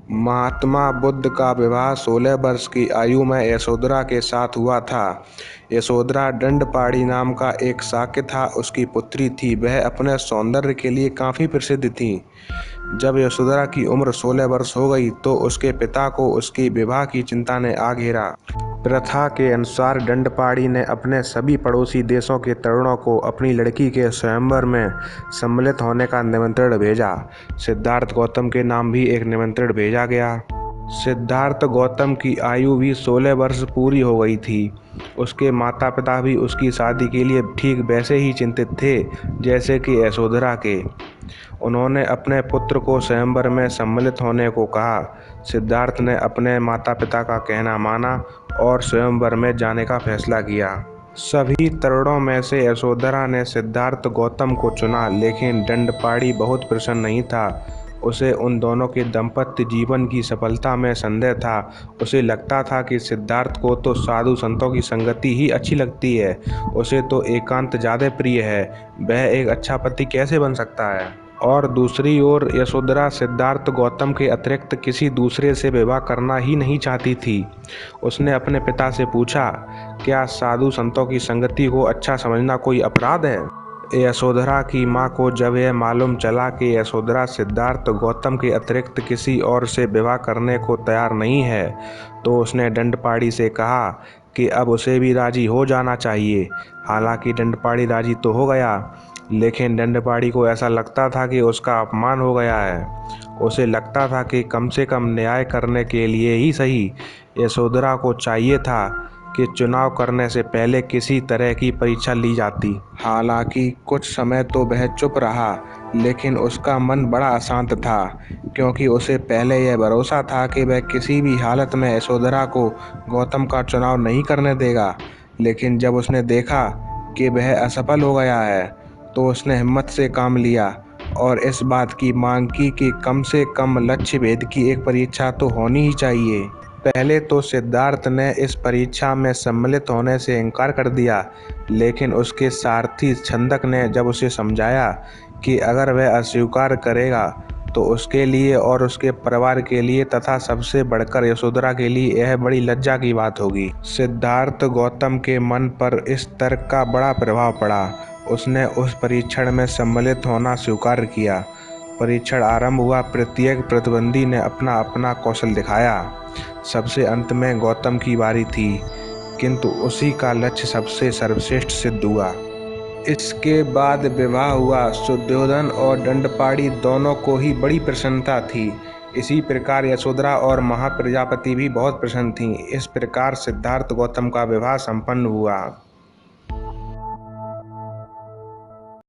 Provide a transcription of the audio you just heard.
महात्मा बुद्ध का विवाह 16 वर्ष की आयु में यशोधरा के साथ हुआ था। यशोधरा दंडपाणि नाम का एक शाक्य था, उसकी पुत्री थी। वह अपने सौंदर्य के लिए काफ़ी प्रसिद्ध थी। जब यशोधरा की उम्र 16 वर्ष हो गई तो उसके पिता को उसके विवाह की चिंता ने आ घेरा। प्रथा के अनुसार दंडपाणि ने अपने सभी पड़ोसी देशों के तरुणों को अपनी लड़की के स्वयंवर में सम्मिलित होने का निमंत्रण भेजा। सिद्धार्थ गौतम के नाम भी एक निमंत्रण भेजा गया। सिद्धार्थ गौतम की आयु भी 16 वर्ष पूरी हो गई थी। उसके माता पिता भी उसकी शादी के लिए ठीक वैसे ही चिंतित थे जैसे कि यशोधरा के। उन्होंने अपने पुत्र को स्वयंवर में सम्मिलित होने को कहा। सिद्धार्थ ने अपने माता पिता का कहना माना और स्वयंवर में जाने का फैसला किया। सभी तरुणों में से यशोधरा ने सिद्धार्थ गौतम को चुना, लेकिन दंडपाणि बहुत प्रसन्न नहीं था। उसे उन दोनों के दाम्पत्य जीवन की सफलता में संदेह था। उसे लगता था कि सिद्धार्थ को तो साधु संतों की संगति ही अच्छी लगती है। उसे तो एकांत ज़्यादा प्रिय है। वह एक अच्छा पति कैसे बन सकता है। और दूसरी ओर यशोधरा सिद्धार्थ गौतम के अतिरिक्त किसी दूसरे से विवाह करना ही नहीं चाहती थी। उसने अपने पिता से पूछा, क्या साधु संतों की संगति को अच्छा समझना कोई अपराध है। यशोधरा की माँ को जब यह मालूम चला कि यशोधरा सिद्धार्थ गौतम के अतिरिक्त किसी और से विवाह करने को तैयार नहीं है, तो उसने दंडपाणि से कहा कि अब उसे भी राजी हो जाना चाहिए। हालांकि दंडपाणि राजी तो हो गया, लेकिन दंडपाणि को ऐसा लगता था कि उसका अपमान हो गया है। उसे लगता था कि कम से कम न्याय करने के लिए ही सही यशोधरा को चाहिए था कि चुनाव करने से पहले किसी तरह की परीक्षा ली जाती। हालांकि कुछ समय तो वह चुप रहा, लेकिन उसका मन बड़ा अशांत था, क्योंकि उसे पहले यह भरोसा था कि वह किसी भी हालत में यशोधरा को गौतम का चुनाव नहीं करने देगा। लेकिन जब उसने देखा कि वह असफल हो गया है, तो उसने हिम्मत से काम लिया और इस बात की मांग की कि कम से कम लक्ष्य भेद की एक परीक्षा तो होनी ही चाहिए। पहले तो सिद्धार्थ ने इस परीक्षा में सम्मिलित होने से इनकार कर दिया, लेकिन उसके सारथी छंदक ने जब उसे समझाया कि अगर वह अस्वीकार करेगा तो उसके लिए और उसके परिवार के लिए तथा सबसे बढ़कर यशोधरा के लिए यह बड़ी लज्जा की बात होगी। सिद्धार्थ गौतम के मन पर इस तर्क का बड़ा प्रभाव पड़ा। उसने उस परीक्षण में सम्मिलित होना स्वीकार किया। परीक्षण आरंभ हुआ। प्रत्येक प्रतिद्वंदी ने अपना अपना कौशल दिखाया। सबसे अंत में गौतम की बारी थी, किंतु उसी का लक्ष्य सबसे सर्वश्रेष्ठ सिद्ध हुआ। इसके बाद विवाह हुआ। सुद्योधन और दंडपाणि दोनों को ही बड़ी प्रसन्नता थी। इसी प्रकार यशोधरा और महाप्रजापति भी बहुत प्रसन्न थीं। इस प्रकार सिद्धार्थ गौतम का विवाह संपन्न हुआ।